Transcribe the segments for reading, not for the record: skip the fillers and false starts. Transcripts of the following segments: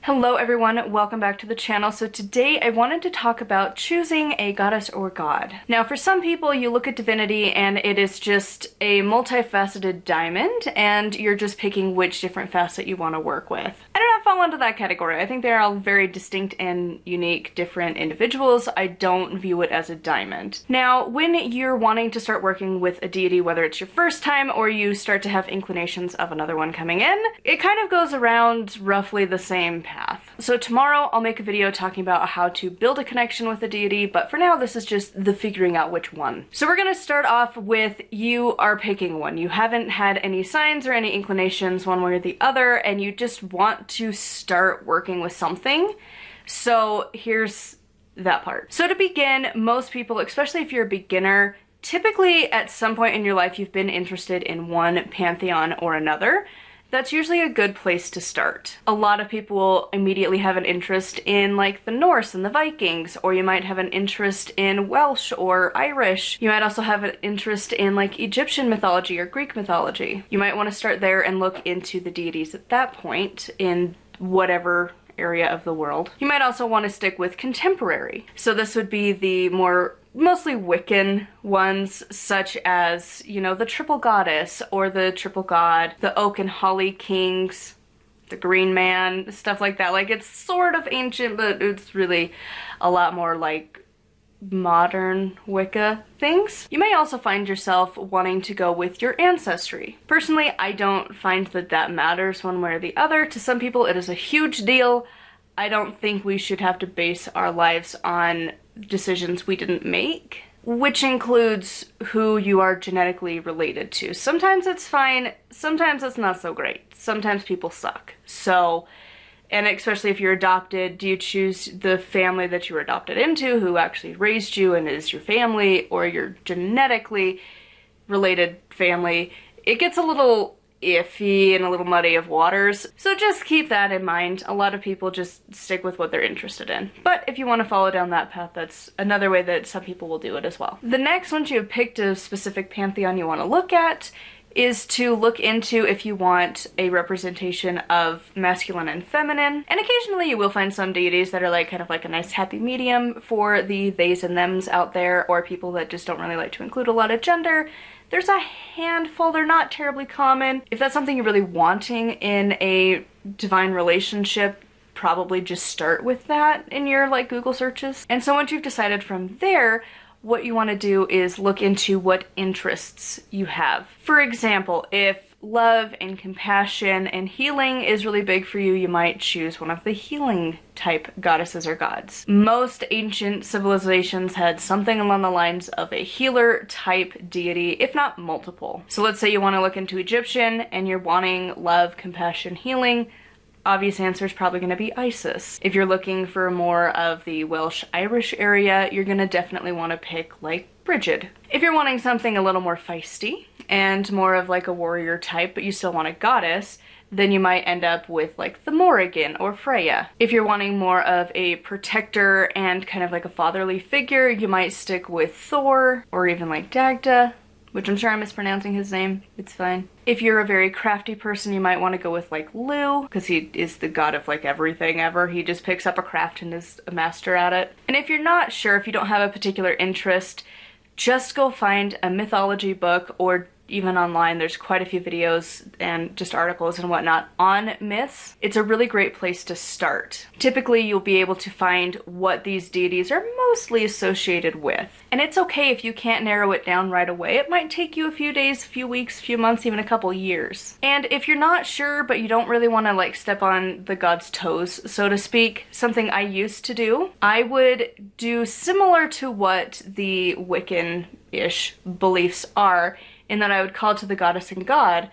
Hello everyone, welcome back to the channel. So today I wanted to talk about choosing a goddess or god. Now for some people you look at divinity and it is just a multifaceted diamond and you're just picking which different facet you want to work with. I do not fall into that category. I think they're all very distinct and unique different individuals. I don't view it as a diamond. Now when you're wanting to start working with a deity, whether it's your first time or you start to have inclinations of another one coming in, it kind of goes around roughly the same path. So tomorrow I'll make a video talking about how to build a connection with a deity, but for now this is just the figuring out which one. So we're gonna start off with you are picking one. You haven't had any signs or any inclinations one way or the other, and you just want to start working with something. So here's that part. So to begin, most people, especially if you're a beginner, typically at some point in your life you've been interested in one pantheon or another. That's usually a good place to start. A lot of people will immediately have an interest in like the Norse and the Vikings, or you might have an interest in Welsh or Irish. You might also have an interest in like Egyptian mythology or Greek mythology. You might want to start there and look into the deities at that point in whatever area of the world. You might also want to stick with contemporary. So this would be the mostly Wiccan ones, such as, you know, the Triple Goddess or the Triple God, the Oak and Holly Kings, the Green Man, stuff like that. Like, it's sort of ancient, but it's really a lot more like modern Wicca things. You may also find yourself wanting to go with your ancestry. Personally, I don't find that that matters one way or the other. To some people, it is a huge deal. I don't think we should have to base our lives on decisions we didn't make, which includes who you are genetically related to. Sometimes it's fine, sometimes it's not so great. Sometimes people suck. So, and especially if you're adopted, do you choose the family that you were adopted into, who actually raised you and is your family, or your genetically related family? It gets a little iffy and a little muddy of waters, so just keep that in mind. A lot of people just stick with what they're interested in. But if you want to follow down that path, that's another way that some people will do it as well. The next, once you have picked a specific pantheon you want to look at, is to look into if you want a representation of masculine and feminine. And occasionally you will find some deities that are like kind of like a nice happy medium for the theys and thems out there, or people that just don't really like to include a lot of gender. There's a handful, they're not terribly common. If that's something you're really wanting in a divine relationship, probably just start with that in your like Google searches. And so once you've decided from there, what you want to do is look into what interests you have. For example, if love and compassion and healing is really big for you, you might choose one of the healing type goddesses or gods. Most ancient civilizations had something along the lines of a healer type deity, if not multiple. So let's say you want to look into Egyptian and you're wanting love, compassion, healing. Obvious answer is probably going to be Isis. If you're looking for more of the Welsh-Irish area, you're going to definitely want to pick like Bridget. If you're wanting something a little more feisty and more of like a warrior type, but you still want a goddess, then you might end up with like the Morrigan or Freya. If you're wanting more of a protector and kind of like a fatherly figure, you might stick with Thor or even like Dagda, which I'm sure I'm mispronouncing his name, it's fine. If you're a very crafty person, you might want to go with like Lu, because he is the god of like everything ever. He just picks up a craft and is a master at it. And if you're not sure, if you don't have a particular interest, just go find a mythology book, or even online, there's quite a few videos and just articles and whatnot on myths. It's a really great place to start. Typically, you'll be able to find what these deities are mostly associated with. And it's okay if you can't narrow it down right away. It might take you a few days, a few weeks, a few months, even a couple years. And if you're not sure, but you don't really want to like step on the god's toes, so to speak, something I used to do, I would do similar to what the Wiccan-ish beliefs are, in that I would call to the goddess and god,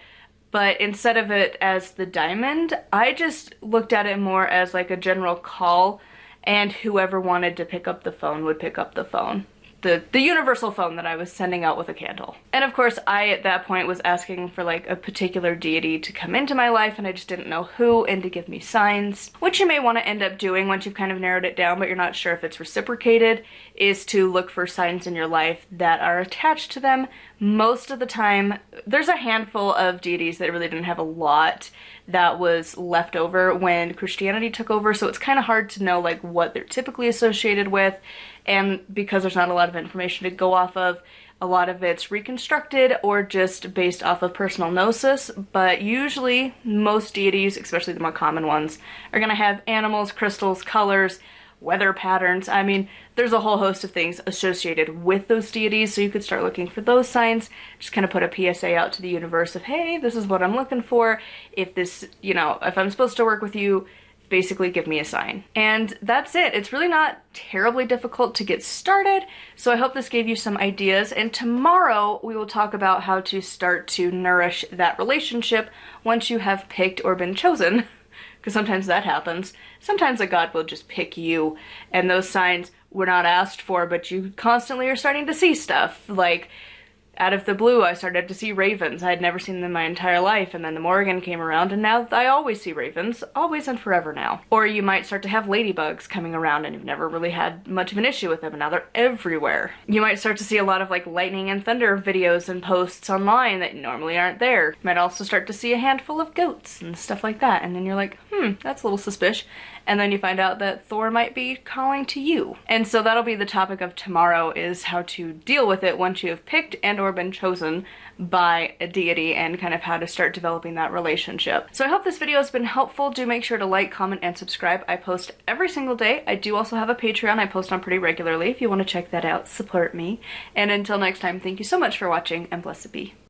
but instead of it as the diamond, I just looked at it more as like a general call, and whoever wanted to pick up the phone would pick up the phone. the universal phone that I was sending out with a candle. And of course, I at that point was asking for like a particular deity to come into my life, and I just didn't know who, and to give me signs. What you may want to end up doing once you've kind of narrowed it down but you're not sure if it's reciprocated is to look for signs in your life that are attached to them. Most of the time, there's a handful of deities that really didn't have a lot that was left over when Christianity took over, so it's kind of hard to know like what they're typically associated with, and because there's not a lot of information to go off of, a lot of it's reconstructed or just based off of personal gnosis, but usually most deities, especially the more common ones, are going to have animals, crystals, colors, weather patterns. I mean, there's a whole host of things associated with those deities, so you could start looking for those signs. Just kind of put a PSA out to the universe of, hey, this is what I'm looking for. If this, you know, if I'm supposed to work with you, basically give me a sign. And that's it. It's really not terribly difficult to get started, so I hope this gave you some ideas, and tomorrow we will talk about how to start to nourish that relationship once you have picked or been chosen. Because sometimes that happens. Sometimes a god will just pick you, and those signs were not asked for, but you constantly are starting to see stuff. Like, out of the blue, I started to see ravens. I had never seen them my entire life, and then the Morrigan came around, and now I always see ravens, always and forever now. Or you might start to have ladybugs coming around, and you've never really had much of an issue with them, and now they're everywhere. You might start to see a lot of like lightning and thunder videos and posts online that normally aren't there. You might also start to see a handful of goats and stuff like that, and then you're like, that's a little suspicious. And then you find out that Thor might be calling to you. And so that'll be the topic of tomorrow, is how to deal with it once you have picked and or been chosen by a deity, and kind of how to start developing that relationship. So I hope this video has been helpful. Do make sure to like, comment, and subscribe. I post every single day. I do also have a Patreon I post on pretty regularly. If you want to check that out, support me. And until next time, thank you so much for watching, and blessed be.